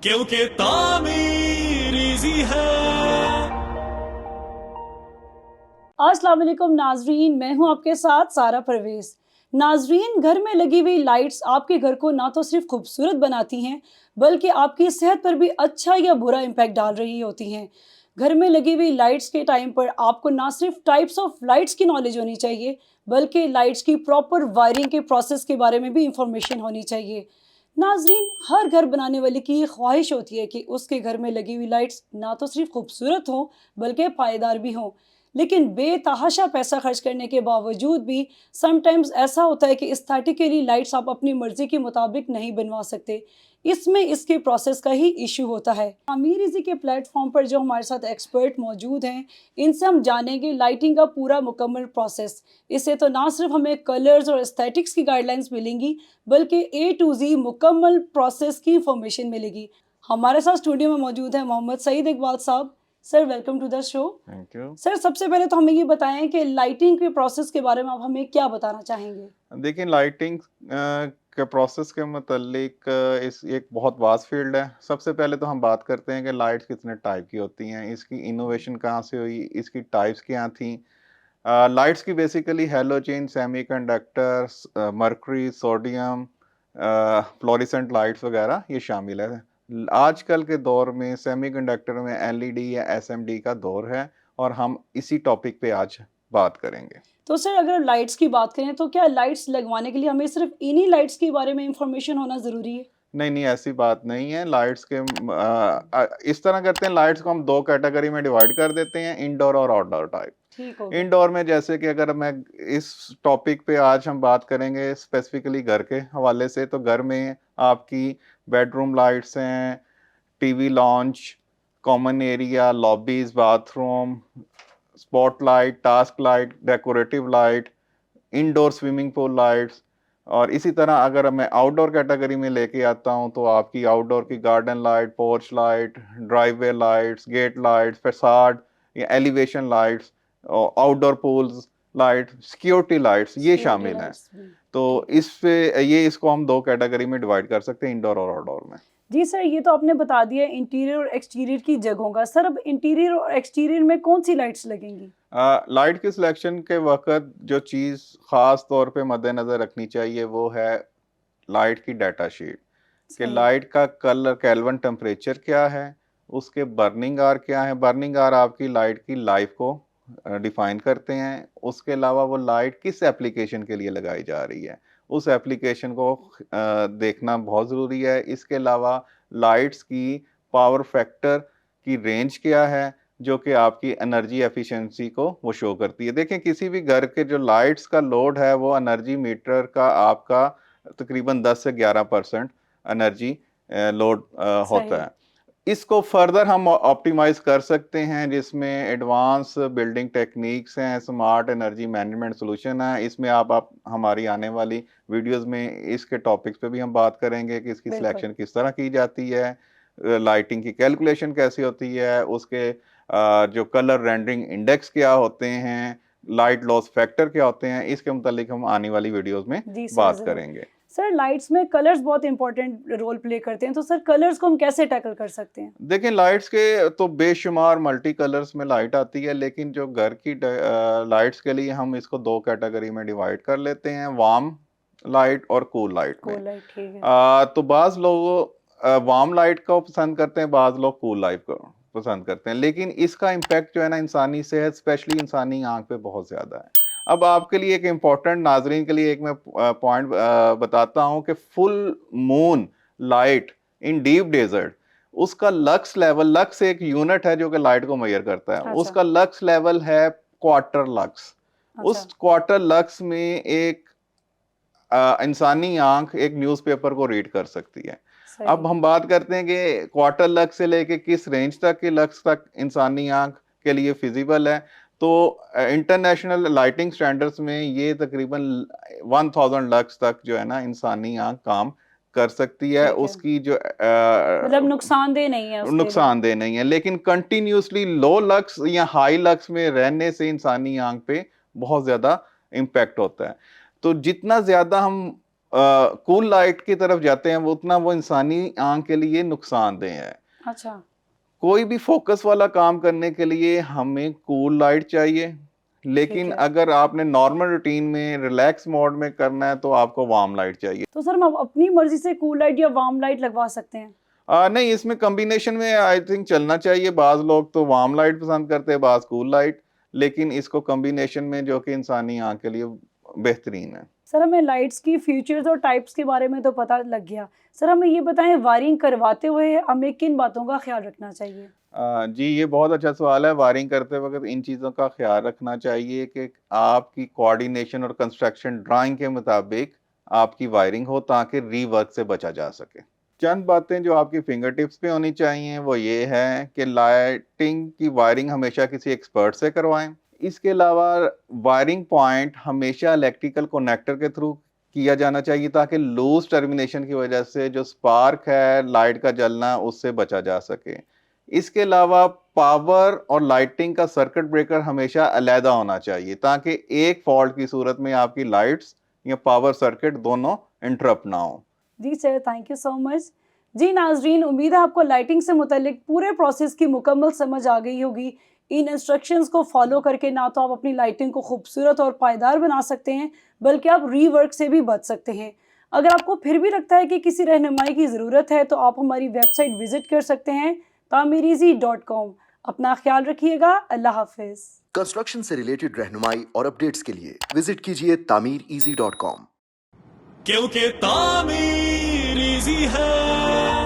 क्योंकि तामीर इजी है। अस्सलाम वालेकुम नाजरीन, मैं हूं आपके साथ सारा परवेज। नाजरीन, घर में लगी हुई लाइट्स आपके घर को ना तो सिर्फ खूबसूरत बनाती हैं बल्कि आपकी सेहत पर भी अच्छा या बुरा इम्पैक्ट डाल रही होती हैं। घर में लगी हुई लाइट्स के टाइम पर आपको ना सिर्फ टाइप्स ऑफ लाइट्स की नॉलेज होनी चाहिए बल्कि लाइट्स की प्रॉपर वायरिंग के प्रोसेस के बारे में भी इंफॉर्मेशन होनी चाहिए। नाजरीन, हर घर बनाने वाले की ये ख्वाहिश होती है कि उसके घर में लगी हुई लाइट्स ना तो सिर्फ खूबसूरत हों बल्कि पायदार भी हों। लेकिन बेतहाशा पैसा खर्च करने के बावजूद भी समटाइम्स ऐसा होता है कि एस्थेटिकली लाइट्स आप अपनी मर्जी के मुताबिक नहीं बनवा सकते। इसमें इसके प्रोसेस का ही इशू होता है। आमिर इजी के प्लेटफॉर्म पर जो हमारे साथ एक्सपर्ट मौजूद हैं, इनसे हम जानेंगे लाइटिंग का पूरा मुकम्मल प्रोसेस। इससे तो ना सिर्फ हमें कलर्स और एस्थेटिक्स की गाइडलाइंस मिलेंगी बल्कि ए टू जी मुकम्मल प्रोसेस की इंफॉर्मेशन मिलेगी। हमारे साथ स्टूडियो में मौजूद है मोहम्मद सईद इकबाल साहब। Sir, welcome to the show. Thank you. Sir, सबसे पहले तो हमें ये बताएं कि लाइटिंग के प्रोसेस के बारे में आप हमें क्या बताना चाहेंगे? देखिए, लाइटिंग के प्रोसेस के मुतल्लिक इस एक बहुत वास्ट फील्ड है। सबसे पहले तो हम बात करते हैं कि लाइट्स कितने टाइप की होती हैं, इसकी इनोवेशन कहाँ से हुई, इसकी टाइप्स क्या थी। लाइट्स की basically halogen, semiconductors, mercury, sodium, fluorescent lights वगैरह ये शामिल है। आजकल के दौर में सेमीकंडक्टर में एलईडी या एसएमडी का दौर है और हम इसी टॉपिक पे आज बात करेंगे। तो सर, अगर लाइट्स की बात करें तो क्या लाइट्स लगवाने के लिए हमें सिर्फ इन्हीं लाइट्स के बारे में इंफॉर्मेशन होना ज़रूरी है? नहीं, नहीं, ऐसी बात नहीं है। लाइट्स के इस तरह करते हैं, लाइट्स को हम 2 कैटेगरी में डिवाइड कर देते हैं, इंडोर और आउटडोर टाइप। ठीक हो गया। इंडोर में जैसे कि अगर मैं इस टॉपिक पे आज हम बात करेंगे स्पेसिफिकली घर के हवाले से, तो घर में आपकी बेडरूम लाइट्स हैं, TV launch, common area, lobbies, bathroom, spotlight, task light, decorative light, indoor swimming pool lights. और इसी तरह अगर मैं आउटडोर कैटेगरी में लेके आता हूँ तो आपकी आउटडोर की garden light, porch light, driveway lights, gate lights, facade या elevation lights, outdoor pools light, security lights ये सिक्योरिटी शामिल हैं। लाइट्स भी। तो ठीक है। इस पे ये इसको हम 2 कैटेगरी में डिवाइड कर सकते हैं, इंडोर और आउटडोर में। जी सर, ये तो आपने बता दिया इंटीरियर और एक्सटीरियर की जगहों का। सर, अब इंटीरियर और एक्सटीरियर में कौन सी लाइट्स लगेंगी? लाइट की सिलेक्शन के वक्त जो चीज़ ख़ास तौर पे मद्देनज़र रखनी चाहिए वो है लाइट की डाटा शीट, कि सही। लाइट का कलर, केल्विन टेम्परेचर क्या है, उसके बर्निंग आवर क्या है। बर्निंग आवर आपकी लाइट की लाइफ को डिफाइन करते हैं। उसके अलावा वो लाइट किस एप्लीकेशन के लिए लगाई जा रही है, उस एप्लीकेशन को देखना बहुत ज़रूरी है। इसके अलावा लाइट्स की पावर फैक्टर की रेंज क्या है, जो कि आपकी एनर्जी एफिशिएंसी को वो शो करती है। देखें, किसी भी घर के जो लाइट्स का लोड है वो एनर्जी मीटर का आपका तकरीबन 10 से 11% एनर्जी लोड सही। होता है। इसको फर्दर हम ऑप्टिमाइज कर सकते हैं, जिसमें एडवांस बिल्डिंग टेक्निक्स हैं, स्मार्ट एनर्जी मैनेजमेंट सॉल्यूशन है। इसमें आप हमारी आने वाली वीडियोस में इसके टॉपिक्स पे भी हम बात करेंगे कि इसकी बिल्कुल। सिलेक्शन किस तरह की जाती है, लाइटिंग की कैलकुलेशन कैसी होती है, उसके जो कलर रेंडरिंग इंडेक्स क्या होते हैं, लाइट लॉस फैक्टर क्या होते हैं, इसके मुतालिक हम आने वाली वीडियोस में जी सर, बात ज़रूर। करेंगे। सर, लाइट्स में कलर्स बहुत इंपॉर्टेंट रोल प्ले करते हैं, तो सर कलर्स को हम कैसे टैकल कर सकते हैं? देखें, लाइट्स के तो बेशुमार मल्टी कलर्स में लाइट आती है, लेकिन जो घर की लाइट्स के लिए हम इसको 2 कैटेगरी में डिवाइड कर लेते हैं, वार्म लाइट और कूल लाइट में। कूल लाइट, ठीक है। तो बाज़ लोग वार्म लाइट को पसंद करते हैं, बाज़ लोग कूल लाइट को पसंद करते हैं, लेकिन इसका इम्पैक्ट जो है ना इंसानी सेहत, स्पेशली इंसानी आंख पे बहुत ज़्यादा है। अब आपके लिए एक इम्पॉर्टेंट, नाजरीन के लिए एक मैं पॉइंट बताता हूँ कि full moon light in deep desert, उसका लक्स लेवल, लक्स एक यूनिट है जो कि लाइट को मेजर करता है, अच्छा। उसका लक्स लेवल है क्वार्टर लक्स। अच्छा। उस क्वार्टर लक्स में एक इंसानी आंख एक न्यूज़पेपर को रीड कर सकती है। अब सही। हम बात करते हैं कि क्वार्टर लक्स से लेके किस रेंज तक के लक्स तक इंसानी आंख के लिए फिजिबल है। तो इंटरनेशनल लाइटिंग स्टैंडर्ड्स में ये तकरीबन 1000 लक्स तक जो है ना इंसानी आंख काम कर सकती है। ठीक है। उसकी जो मतलब नुकसानदेह नहीं है उसके लिए। नुकसानदेह नहीं है, लेकिन कंटिन्यूसली लो लक्स या हाई लक्स में रहने से इंसानी आंख पे बहुत ज़्यादा इम्पैक्ट होता है। तो जितना ज़्यादा हम कूल लाइट की तरफ जाते हैं वो उतना वो इंसानी आंख के लिए नुकसानदेह है। अच्छा। कोई भी फोकस वाला काम करने के लिए हमें कूल लाइट चाहिए, ठीक लेकिन है। अगर आपने नॉर्मल रूटीन में रिलैक्स मोड में करना है तो आपको वार्म लाइट चाहिए। तो सर हम अपनी मर्जी से कूल लाइट या वार्म लाइट लगवा सकते हैं? नहीं, इसमें कॉम्बिनेशन में आई थिंक चलना चाहिए। बाज लोग तो वार्म लाइट पसंद करते हैं, बाज कूल लाइट, लेकिन इसको कॉम्बिनेशन में जो कि इंसानी आंख के लिए बेहतरीन है। सर हमें लाइट्स की फीचर्स और टाइप्स के बारे में तो पता लग गया, सर हमें ये बताएं वायरिंग करवाते हुए हमें किन बातों का ख्याल रखना चाहिए? जी, ये बहुत अच्छा सवाल है। वायरिंग करते वक्त इन चीज़ों का ख्याल रखना चाहिए कि आपकी कोऑर्डिनेशन और कंस्ट्रक्शन ड्राइंग के मुताबिक आपकी वायरिंग हो ताकि रीवर्क से बचा जा सके। चंद बातें जो आपकी फिंगर टिप्स पे होनी चाहिए वो ये है कि लाइटिंग की वायरिंग हमेशा किसी एक्सपर्ट से करवाएं। इसके अलावा वायरिंग पॉइंट हमेशा इलेक्ट्रिकल कनेक्टर के थ्रू किया जाना चाहिए ताकि लूज टर्मिनेशन की वजह से जो स्पार्क है लाइट का जलना उससे बचा जा सके। इसके अलावा पावर और लाइटिंग का सर्किट ब्रेकर हमेशा अलहदा होना चाहिए ताकि एक फॉल्ट की सूरत में आपकी लाइट्स या पावर सर्किट दोनों इंटरप्ट ना हो। जी sir, thank you so much. जी नाजरीन, उम्मीद है आपको लाइटिंग से मुतल्लिक पूरे प्रोसेस की मुकम्मल समझ आ गई होगी। इन इंस्ट्रक्शंस को फॉलो करके ना तो आप अपनी लाइटिंग को खूबसूरत और पायदार बना सकते हैं, बल्कि आप रीवर्क से भी बच सकते हैं। अगर आपको फिर भी लगता है कि किसी रहनुमाई की ज़रूरत है तो आप हमारी वेबसाइट विज़िट कर सकते हैं tameereasy.com। अपना ख्याल रखिएगा। अल्लाह हाफिज़। कंस्ट्रक्शन से रिलेटेड रहनुमाई और अपडेट्स के लिए विजिट कीजिए tameereasy.com। क्योंकि तामीर इजी है।